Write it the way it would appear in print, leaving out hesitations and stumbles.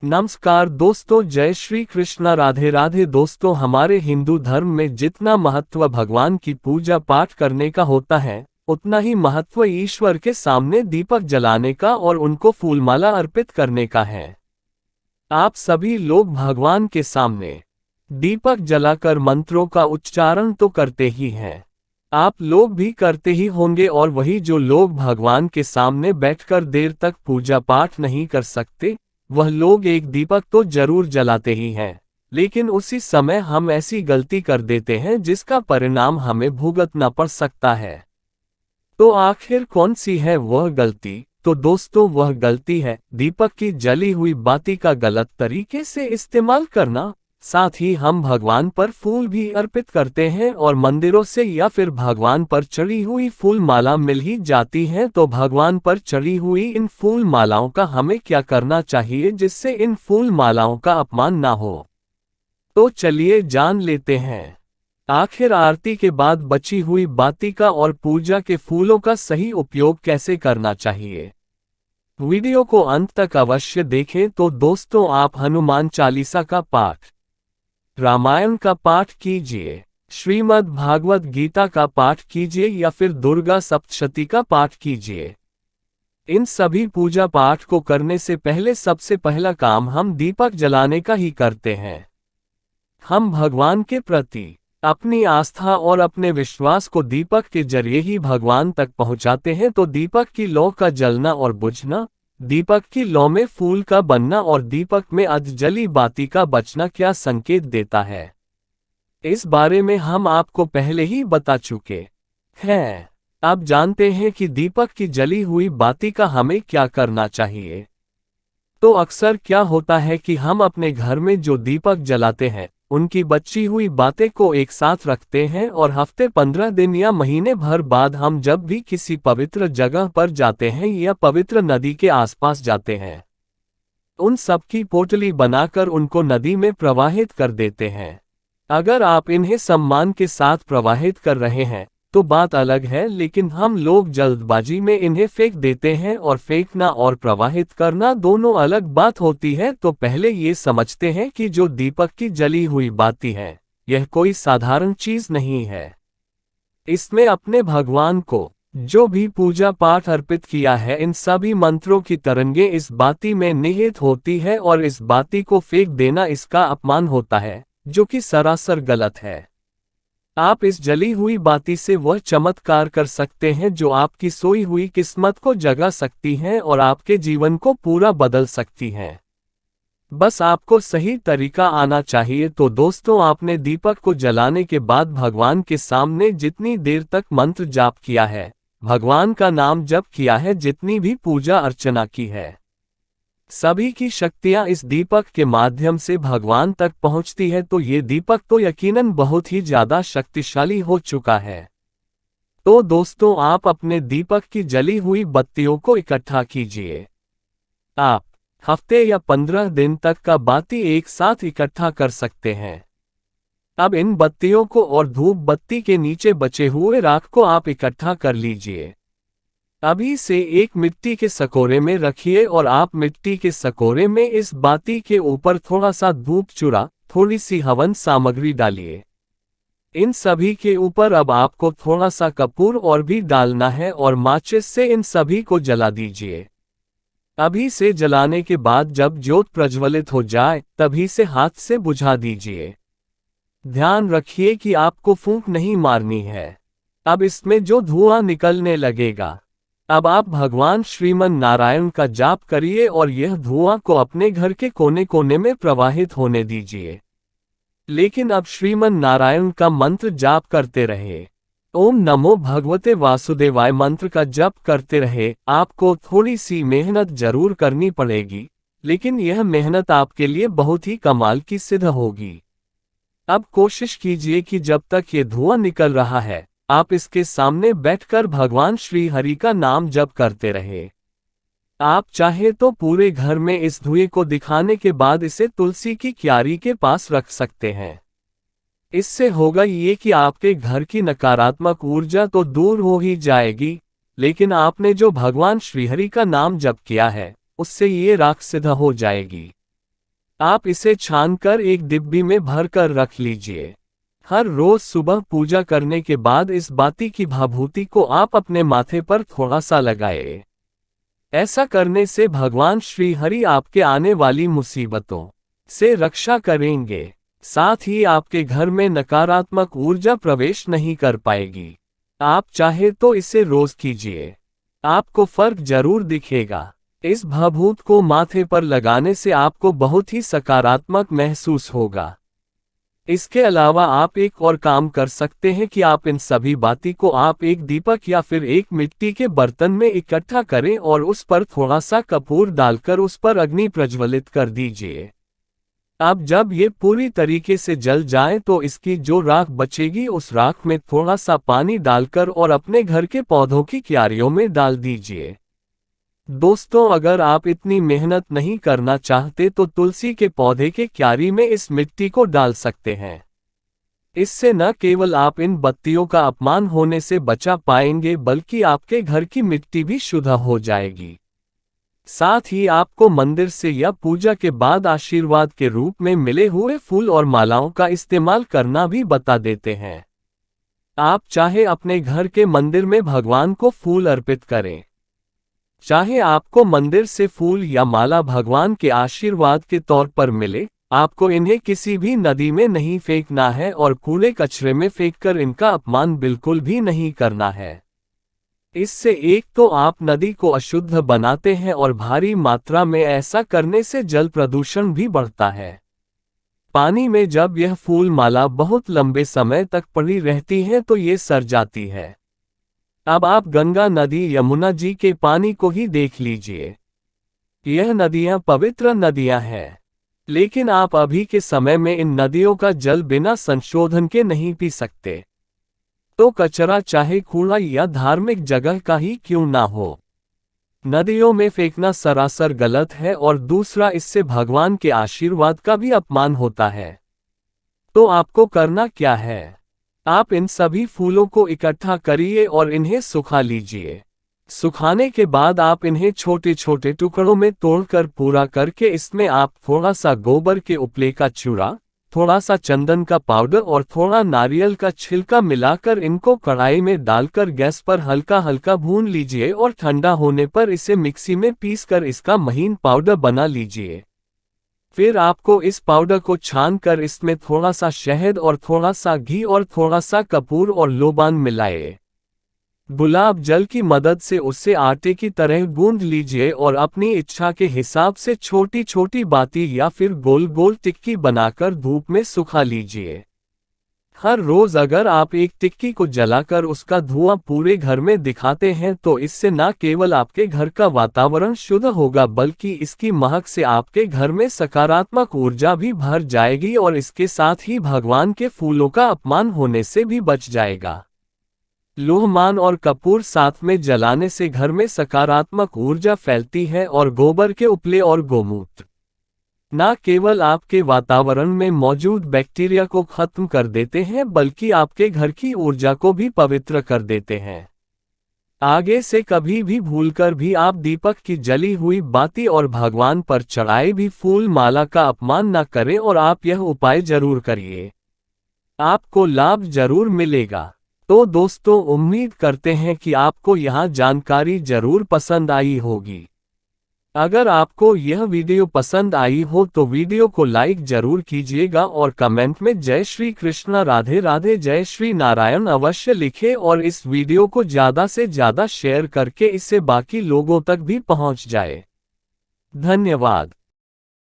नमस्कार दोस्तों, जय श्री कृष्णा, राधे राधे। दोस्तों, हमारे हिंदू धर्म में जितना महत्व भगवान की पूजा पाठ करने का होता है, उतना ही महत्व ईश्वर के सामने दीपक जलाने का और उनको फूलमाला अर्पित करने का है। आप सभी लोग भगवान के सामने दीपक जलाकर मंत्रों का उच्चारण तो करते ही हैं। आप लोग भी करते ही होंगे, और वही जो लोग भगवान के सामने बैठकर देर तक पूजा पाठ नहीं कर सकते, वह लोग एक दीपक तो जरूर जलाते ही हैं। लेकिन उसी समय हम ऐसी गलती कर देते हैं जिसका परिणाम हमें भुगतना पड़ सकता है। तो आखिर कौन सी है वह गलती? तो दोस्तों, वह गलती है दीपक की जली हुई बाती का गलत तरीके से इस्तेमाल करना। साथ ही हम भगवान पर फूल भी अर्पित करते हैं, और मंदिरों से या फिर भगवान पर चढ़ी हुई फूल माला मिल ही जाती है। तो भगवान पर चढ़ी हुई इन फूल मालाओं का हमें क्या करना चाहिए जिससे इन फूल मालाओं का अपमान ना हो? तो चलिए जान लेते हैं। आखिर आरती के बाद बची हुई बाती का और पूजा के फूलों का सही उपयोग कैसे करना चाहिए। वीडियो को अंत तक अवश्य देखें। तो दोस्तों, आप हनुमान चालीसा का पाठ, रामायण का पाठ कीजिए, श्रीमद् भागवत गीता का पाठ कीजिए, या फिर दुर्गा सप्तशती का पाठ कीजिए। इन सभी पूजा पाठ को करने से पहले सबसे पहला काम हम दीपक जलाने का ही करते हैं। हम भगवान के प्रति अपनी आस्था और अपने विश्वास को दीपक के जरिए ही भगवान तक पहुंचाते हैं। तो दीपक की लौ का जलना और बुझना, दीपक की लौ में फूल का बनना और दीपक में अधजली बाती का बचना क्या संकेत देता है, इस बारे में हम आपको पहले ही बता चुके हैं। अब जानते हैं कि दीपक की जली हुई बाती का हमें क्या करना चाहिए। तो अक्सर क्या होता है कि हम अपने घर में जो दीपक जलाते हैं, उनकी बची हुई बातें को एक साथ रखते हैं, और हफ्ते 15 दिन या महीने भर बाद हम जब भी किसी पवित्र जगह पर जाते हैं या पवित्र नदी के आसपास जाते हैं, उन सब की पोटली बनाकर उनको नदी में प्रवाहित कर देते हैं। अगर आप इन्हें सम्मान के साथ प्रवाहित कर रहे हैं तो बात अलग है, लेकिन हम लोग जल्दबाजी में इन्हें फेंक देते हैं, और फेंकना और प्रवाहित करना दोनों अलग बात होती है। तो पहले ये समझते हैं कि जो दीपक की जली हुई बाती है, यह कोई साधारण चीज नहीं है। इसमें अपने भगवान को जो भी पूजा पाठ अर्पित किया है, इन सभी मंत्रों की तरंगे इस बाती में निहित होती है, और इस बाती को फेंक देना इसका अपमान होता है, जो कि सरासर गलत है। आप इस जली हुई बाती से वह चमत्कार कर सकते हैं जो आपकी सोई हुई किस्मत को जगा सकती हैं और आपके जीवन को पूरा बदल सकती हैं। बस आपको सही तरीका आना चाहिए। तो दोस्तों, आपने दीपक को जलाने के बाद भगवान के सामने जितनी देर तक मंत्र जाप किया है, भगवान का नाम जप किया है, जितनी भी पूजा अर्चना की है, सभी की शक्तियां इस दीपक के माध्यम से भगवान तक पहुंचती है। तो ये दीपक तो यकीनन बहुत ही ज्यादा शक्तिशाली हो चुका है। तो दोस्तों, आप अपने दीपक की जली हुई बत्तियों को इकट्ठा कीजिए। आप हफ्ते या 15 दिन तक का बाती एक साथ इकट्ठा कर सकते हैं। अब इन बत्तियों को और धूप बत्ती के नीचे बचे हुए राख को आप इकट्ठा कर लीजिए। अभी से एक मिट्टी के सकोरे में रखिए, और आप मिट्टी के सकोरे में इस बाती के ऊपर थोड़ा सा धूप चूरा, थोड़ी सी हवन सामग्री डालिए। इन सभी के ऊपर अब आपको थोड़ा सा कपूर और भी डालना है, और माचिस से इन सभी को जला दीजिए। अभी से जलाने के बाद जब ज्योत प्रज्वलित हो जाए, तभी से हाथ से बुझा दीजिए। ध्यान रखिए कि आपको फूंक नहीं मारनी है। अब इसमें जो धुआं निकलने लगेगा, अब आप भगवान श्रीमन नारायण का जाप करिए, और यह धुआं को अपने घर के कोने कोने में प्रवाहित होने दीजिए। लेकिन अब श्रीमन नारायण का मंत्र जाप करते रहे। ओम नमो भगवते वासुदेवाय मंत्र का जप करते रहे। आपको थोड़ी सी मेहनत जरूर करनी पड़ेगी, लेकिन यह मेहनत आपके लिए बहुत ही कमाल की सिद्ध होगी। अब कोशिश कीजिए कि जब तक ये धुआं निकल रहा है, आप इसके सामने बैठकर भगवान श्री हरि का नाम जप करते रहे। आप चाहे तो पूरे घर में इस धुएं को दिखाने के बाद इसे तुलसी की क्यारी के पास रख सकते हैं। इससे होगा ये कि आपके घर की नकारात्मक ऊर्जा तो दूर हो ही जाएगी, लेकिन आपने जो भगवान श्रीहरि का नाम जप किया है, उससे ये राख सिद्ध हो जाएगी। आप इसे छानकर एक डिब्बी में भरकर रख लीजिए। हर रोज सुबह पूजा करने के बाद इस बाती की भाभूति को आप अपने माथे पर थोड़ा सा लगाएं। ऐसा करने से भगवान श्री हरि आपके आने वाली मुसीबतों से रक्षा करेंगे। साथ ही आपके घर में नकारात्मक ऊर्जा प्रवेश नहीं कर पाएगी। आप चाहे तो इसे रोज कीजिए, आपको फर्क जरूर दिखेगा। इस भाभूत को माथे पर लगाने से आपको बहुत ही सकारात्मक महसूस होगा। इसके अलावा आप एक और काम कर सकते हैं कि आप इन सभी बाती को आप एक दीपक या फिर एक मिट्टी के बर्तन में इकट्ठा करें और उस पर थोड़ा सा कपूर डालकर उस पर अग्नि प्रज्वलित कर दीजिए। अब जब ये पूरी तरीके से जल जाए तो इसकी जो राख बचेगी उस राख में थोड़ा सा पानी डालकर और अपने घर के पौधों की क्यारियों में डाल दीजिए। दोस्तों, अगर आप इतनी मेहनत नहीं करना चाहते तो तुलसी के पौधे के क्यारी में इस मिट्टी को डाल सकते हैं। इससे न केवल आप इन बत्तियों का अपमान होने से बचा पाएंगे बल्कि आपके घर की मिट्टी भी शुद्ध हो जाएगी। साथ ही आपको मंदिर से या पूजा के बाद आशीर्वाद के रूप में मिले हुए फूल और मालाओं का इस्तेमाल करना भी बता देते हैं। आप चाहे अपने घर के मंदिर में भगवान को फूल अर्पित करें, चाहे आपको मंदिर से फूल या माला भगवान के आशीर्वाद के तौर पर मिले, आपको इन्हें किसी भी नदी में नहीं फेंकना है और कूड़े कचरे में फेंककर इनका अपमान बिल्कुल भी नहीं करना है। इससे एक तो आप नदी को अशुद्ध बनाते हैं और भारी मात्रा में ऐसा करने से जल प्रदूषण भी बढ़ता है। पानी में जब यह फूल माला बहुत लंबे समय तक पड़ी रहती है तो ये सड़ जाती है। अब आप गंगा नदी, यमुना जी के पानी को ही देख लीजिए। यह नदियां पवित्र नदियां हैं, लेकिन आप अभी के समय में इन नदियों का जल बिना संशोधन के नहीं पी सकते। तो कचरा चाहे कूड़ा या धार्मिक जगह का ही क्यों ना हो, नदियों में फेंकना सरासर गलत है और दूसरा इससे भगवान के आशीर्वाद का भी अपमान होता है। तो आपको करना क्या है? आप इन सभी फूलों को इकट्ठा करिए और इन्हें सुखा लीजिए। सुखाने के बाद आप इन्हें छोटे छोटे टुकड़ों में तोड़कर पूरा करके इसमें आप थोड़ा सा गोबर के उपले का चूरा, थोड़ा सा चंदन का पाउडर और थोड़ा नारियल का छिलका मिलाकर इनको कढ़ाई में डालकर गैस पर हल्का हल्का भून लीजिए और ठंडा होने पर इसे मिक्सी में पीसकर इसका महीन पाउडर बना लीजिए। फिर आपको इस पाउडर को छानकर इसमें थोड़ा सा शहद और थोड़ा सा घी और थोड़ा सा कपूर और लोबान मिलाए। गुलाब जल की मदद से उसे आटे की तरह गूंद लीजिए और अपनी इच्छा के हिसाब से छोटी छोटी बाती या फिर गोल गोल टिक्की बनाकर धूप में सुखा लीजिए। हर रोज अगर आप एक टिक्की को जलाकर उसका धुआं पूरे घर में दिखाते हैं तो इससे न केवल आपके घर का वातावरण शुद्ध होगा बल्कि इसकी महक से आपके घर में सकारात्मक ऊर्जा भी भर जाएगी और इसके साथ ही भगवान के फूलों का अपमान होने से भी बच जाएगा। लोहमान और कपूर साथ में जलाने से घर में सकारात्मक ऊर्जा फैलती है और गोबर के उपले और गोमूत्र न केवल आपके वातावरण में मौजूद बैक्टीरिया को खत्म कर देते हैं बल्कि आपके घर की ऊर्जा को भी पवित्र कर देते हैं। आगे से कभी भी भूलकर भी आप दीपक की जली हुई बाती और भगवान पर चढ़ाए भी फूल माला का अपमान न करें और आप यह उपाय जरूर करिए, आपको लाभ जरूर मिलेगा। तो दोस्तों, उम्मीद करते हैं कि आपको यह जानकारी जरूर पसंद आई होगी। अगर आपको यह वीडियो पसंद आई हो तो वीडियो को लाइक जरूर कीजिएगा और कमेंट में जय श्री कृष्ण, राधे राधे, जय श्री नारायण अवश्य लिखें और इस वीडियो को ज़्यादा से ज़्यादा शेयर करके इससे बाकी लोगों तक भी पहुंच जाए। धन्यवाद।